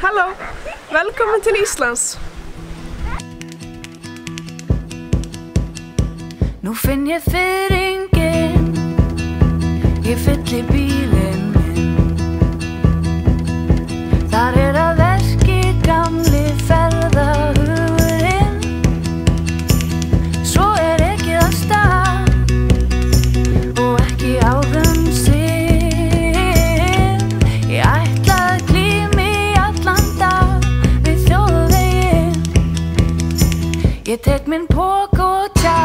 Halló, velkomin til Íslands. Nú finn ég fiðringinn, ég fylli bílinn minn. Þar að verki gamli ferðahugurinn. Svo ekið af stað og ekki áðum sinn. Ég ætla að glíma í allan dag við þjóðveginn. Ég tek minn poka og tjá.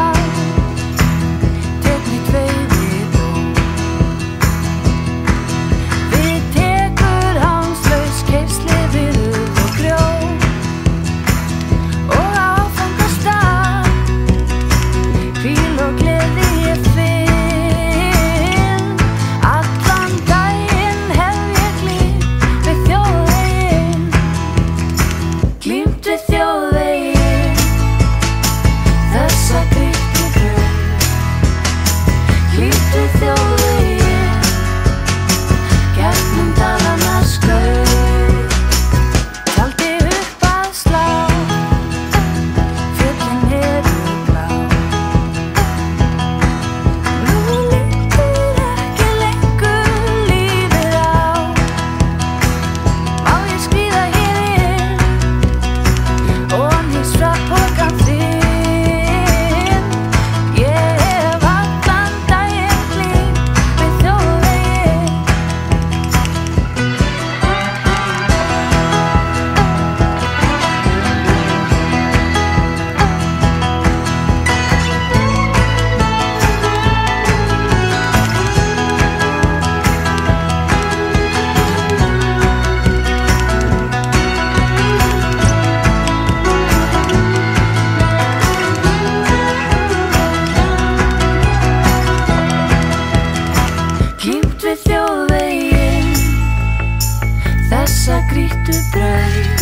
Þessa grýttu braut,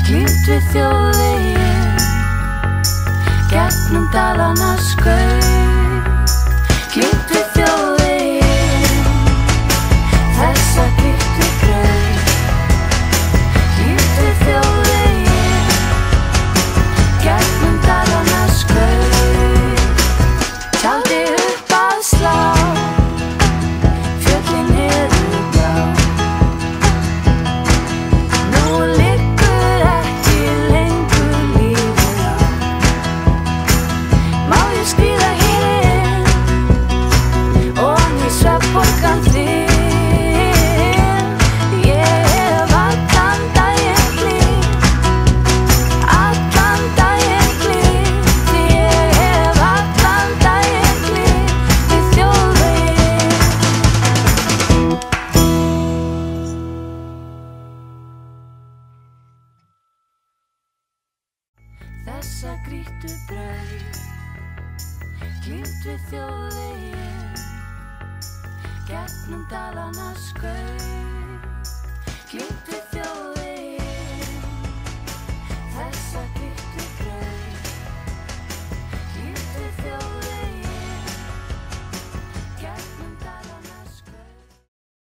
glímt við þjóðveginn, gegnum dalana skaut. Glímt við þjóðveginn, þessa grýttu braut, glímt við þjóðveginn, gegnum dalana skaut. Tjaldið upp að slá, fjöllin eru blá. Þessa grýttu braut, glímt við þjóðveginn, gegnum dalana skaut. Glímt við þjóðveginn.